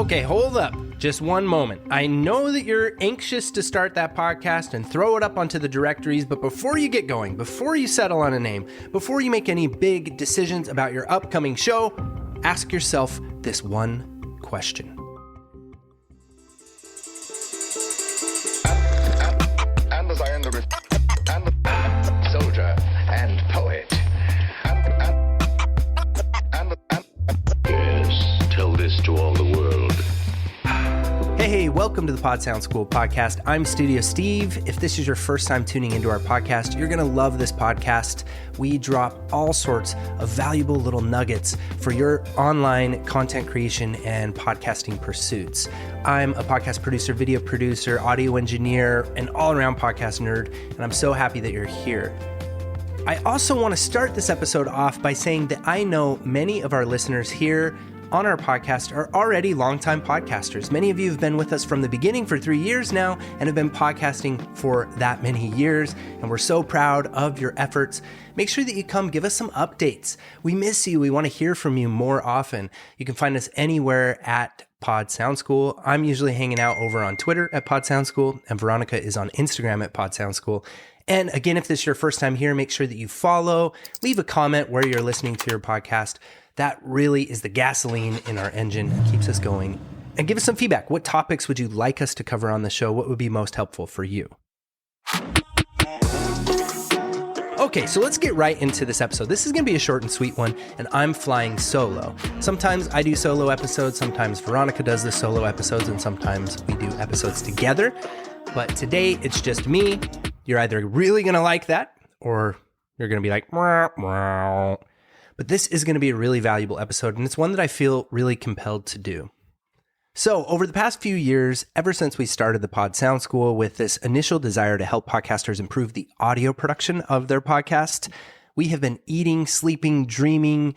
Okay, hold up. Just one moment. I know that you're anxious to start that podcast and throw it up onto the directories, but before you get going, before you settle on a name, before you make any big decisions about your upcoming show, ask yourself this one question. And as I end the soldier and poet. Yes, tell this to all the world. Hey, welcome to the Pod Sound School podcast. I'm Studio Steve. If this is your first time tuning into our podcast, you're going to love this podcast. We drop all sorts of valuable little nuggets for your online content creation and podcasting pursuits. I'm a podcast producer, video producer, audio engineer, and all-around podcast nerd, and I'm so happy that you're here. I also want to start this episode off by saying that I know many of our listeners here on our podcast are already longtime podcasters. Many of you have been with us from the beginning for 3 years now and have been podcasting for that many years, and we're so proud of your efforts. Make sure that you come give us some updates. We miss you. We want to hear from you more often. You can find us anywhere at Pod Sound School. I'm usually hanging out over on Twitter at Pod Sound School, and Veronica is on Instagram at Pod Sound School. And again, if this is your first time here, make sure that you follow, leave a comment where you're listening to your podcast. That really is the gasoline in our engine and keeps us going. And give us some feedback. What topics would you like us to cover on the show? What would be most helpful for you? Okay, so let's get right into this episode. This is going to be a short and sweet one, and I'm flying solo. Sometimes I do solo episodes, sometimes Veronica does the solo episodes, and sometimes we do episodes together. But today, it's just me. You're either really going to like that, or you're going to be like, meow, meow. But this is going to be a really valuable episode, and it's one that I feel really compelled to do. So over the past few years, ever since we started the Pod Sound School with this initial desire to help podcasters improve the audio production of their podcast, we have been eating, sleeping, dreaming,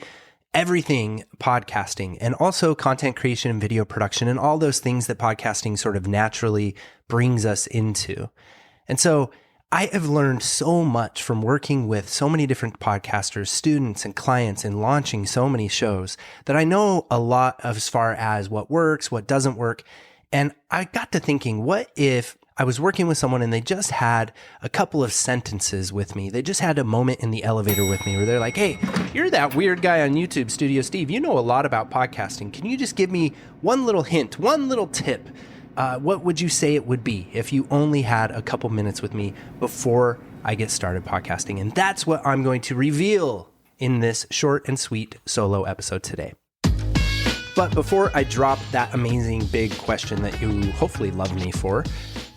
everything podcasting, and also content creation and video production and all those things that podcasting sort of naturally brings us into. And so I have learned so much from working with so many different podcasters, students, and clients and launching so many shows that I know a lot as far as what works, what doesn't work. And I got to thinking, what if I was working with someone and they just had a couple of sentences with me? They just had a moment in the elevator with me where they're like, hey, you're that weird guy on YouTube, Studio Steve. You know a lot about podcasting. Can you just give me one little hint, one little tip? What would you say it would be if you only had a couple minutes with me before I get started podcasting? And that's what I'm going to reveal in this short and sweet solo episode today. But before I drop that amazing big question that you hopefully love me for,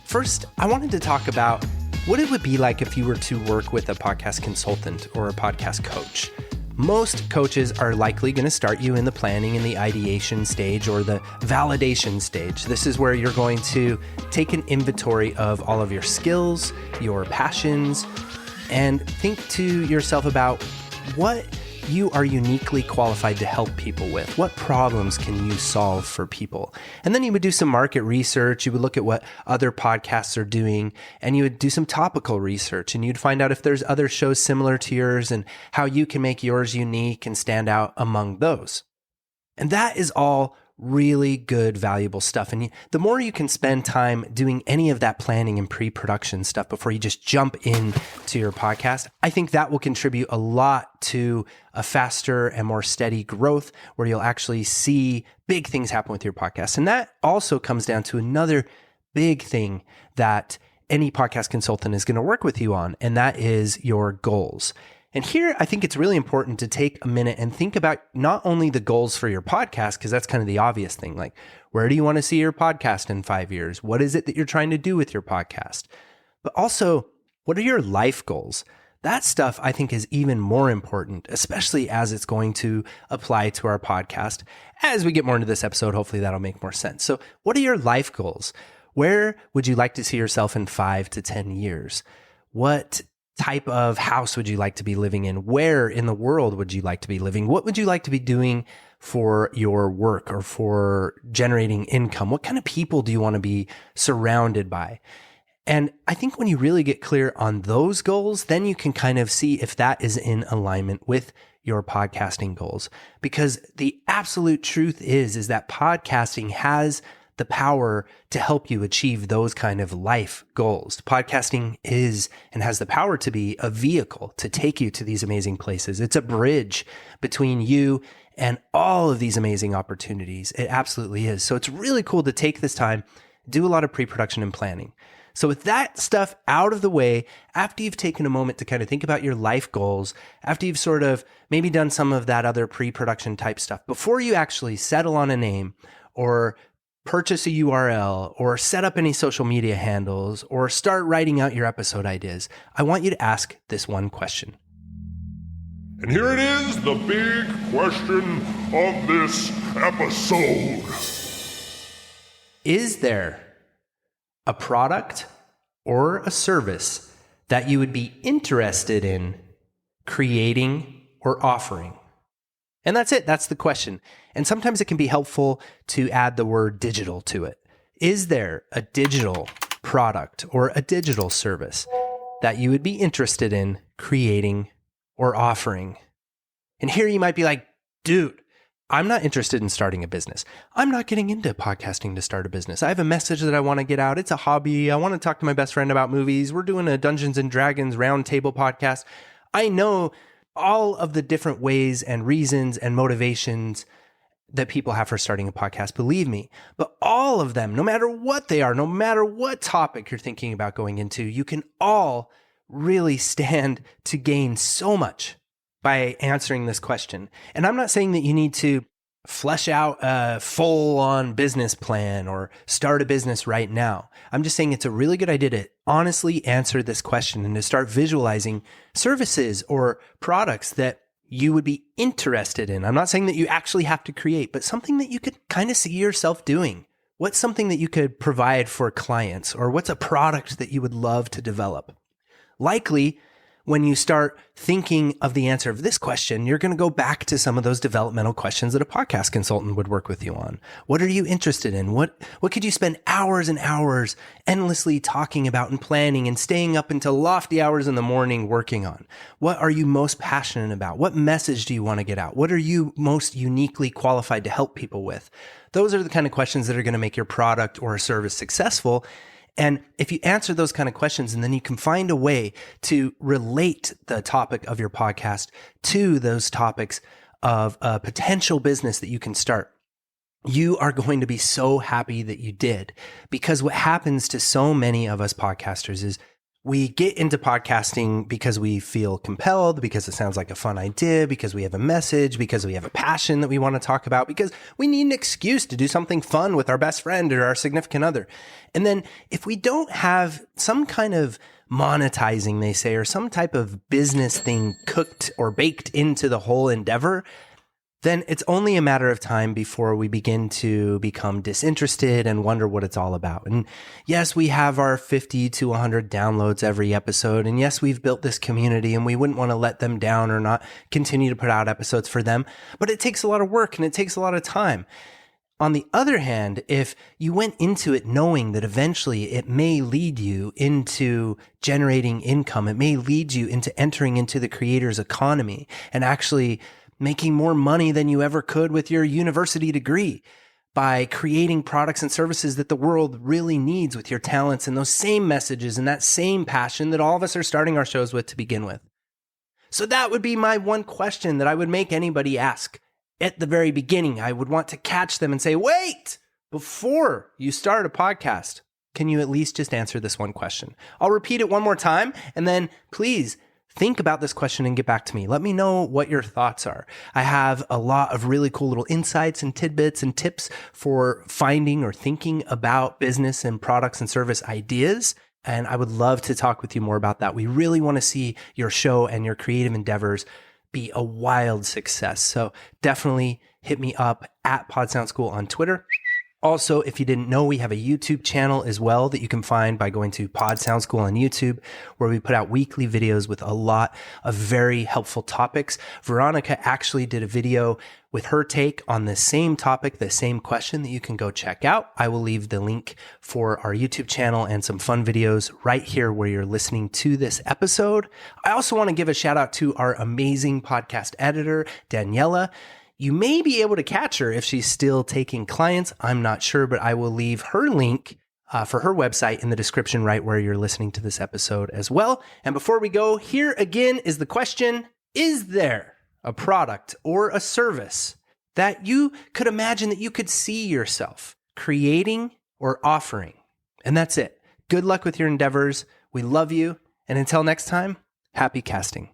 first, I wanted to talk about what it would be like if you were to work with a podcast consultant or a podcast coach. Most coaches are likely going to start you in the planning and the ideation stage or the validation stage. This is where you're going to take an inventory of all of your skills, your passions, and think to yourself about what you are uniquely qualified to help people with. What problems can you solve for people? And then you would do some market research. You would look at what other podcasts are doing, and you would do some topical research, and you'd find out if there's other shows similar to yours and how you can make yours unique and stand out among those. And that is all really good, valuable stuff. And the more you can spend time doing any of that planning and pre-production stuff before you just jump in to your podcast, I think that will contribute a lot to a faster and more steady growth where you'll actually see big things happen with your podcast. And that also comes down to another big thing that any podcast consultant is going to work with you on, and that is your goals. And here, I think it's really important to take a minute and think about not only the goals for your podcast, because that's kind of the obvious thing, like where do you want to see your podcast in 5 years? What is it that you're trying to do with your podcast? But also, what are your life goals? That stuff I think is even more important, especially as it's going to apply to our podcast. As we get more into this episode, hopefully that'll make more sense. So what are your life goals? Where would you like to see yourself in 5 to 10 years? What type of house would you like to be living in? Where in the world would you like to be living? What would you like to be doing for your work or for generating income? What kind of people do you want to be surrounded by? And I think when you really get clear on those goals, then you can kind of see if that is in alignment with your podcasting goals. Because the absolute truth is that podcasting has the power to help you achieve those kind of life goals. Podcasting is and has the power to be a vehicle to take you to these amazing places. It's a bridge between you and all of these amazing opportunities. It absolutely is. So it's really cool to take this time, do a lot of pre-production and planning. So with that stuff out of the way, after you've taken a moment to kind of think about your life goals, after you've sort of maybe done some of that other pre-production type stuff, before you actually settle on a name or purchase a URL or set up any social media handles or start writing out your episode ideas, I want you to ask this one question. And here it is, the big question of this episode. Is there a product or a service that you would be interested in creating or offering? And that's it. That's the question. And sometimes it can be helpful to add the word digital to it. Is there a digital product or a digital service that you would be interested in creating or offering? And here you might be like, dude, I'm not interested in starting a business. I'm not getting into podcasting to start a business. I have a message that I want to get out. It's a hobby. I want to talk to my best friend about movies. We're doing a Dungeons and Dragons roundtable podcast. I know all of the different ways and reasons and motivations that people have for starting a podcast, believe me. But all of them, no matter what they are, no matter what topic you're thinking about going into, you can all really stand to gain so much by answering this question. And I'm not saying that you need to flesh out a full-on business plan or start a business right now. I'm just saying it's a really good idea to honestly answer this question and to start visualizing services or products that you would be interested in. I'm not saying that you actually have to create, but something that you could kind of see yourself doing. What's something that you could provide for clients, or what's a product that you would love to develop? Likely, when you start thinking of the answer of this question, you're going to go back to some of those developmental questions that a podcast consultant would work with you on. What are you interested in? What could you spend hours and hours endlessly talking about and planning and staying up until lofty hours in the morning working on? What are you most passionate about? What message do you want to get out? What are you most uniquely qualified to help people with? Those are the kind of questions that are going to make your product or service successful. And if you answer those kind of questions, and then you can find a way to relate the topic of your podcast to those topics of a potential business that you can start, you are going to be so happy that you did. Because what happens to so many of us podcasters is we get into podcasting because we feel compelled, because it sounds like a fun idea, because we have a message, because we have a passion that we want to talk about, because we need an excuse to do something fun with our best friend or our significant other. And then if we don't have some kind of monetizing, they say, or some type of business thing cooked or baked into the whole endeavor, then it's only a matter of time before we begin to become disinterested and wonder what it's all about. And yes, we have our 50 to 100 downloads every episode. And yes, we've built this community and we wouldn't want to let them down or not continue to put out episodes for them. But it takes a lot of work and it takes a lot of time. On the other hand, if you went into it knowing that eventually it may lead you into generating income, it may lead you into entering into the creator's economy and actually making more money than you ever could with your university degree by creating products and services that the world really needs with your talents and those same messages and that same passion that all of us are starting our shows with to begin with. So that would be my one question that I would make anybody ask at the very beginning. I would want to catch them and say, wait, before you start a podcast, can you at least just answer this one question? I'll repeat it one more time, and then please think about this question and get back to me. Let me know what your thoughts are. I have a lot of really cool little insights and tidbits and tips for finding or thinking about business and products and service ideas. And I would love to talk with you more about that. We really want to see your show and your creative endeavors be a wild success. So definitely hit me up at Pod Sound School on Twitter. Also, if you didn't know, we have a YouTube channel as well that you can find by going to Pod Sound School on YouTube, where we put out weekly videos with a lot of very helpful topics. Veronica actually did a video with her take on the same topic, the same question that you can go check out. I will leave the link for our YouTube channel and some fun videos right here where you're listening to this episode. I also want to give a shout out to our amazing podcast editor, Daniela. You may be able to catch her if she's still taking clients. I'm not sure, but I will leave her link for her website in the description right where you're listening to this episode as well. And before we go, here again is the question: is there a product or a service that you could imagine that you could see yourself creating or offering? And that's it. Good luck with your endeavors. We love you. And until next time, happy casting.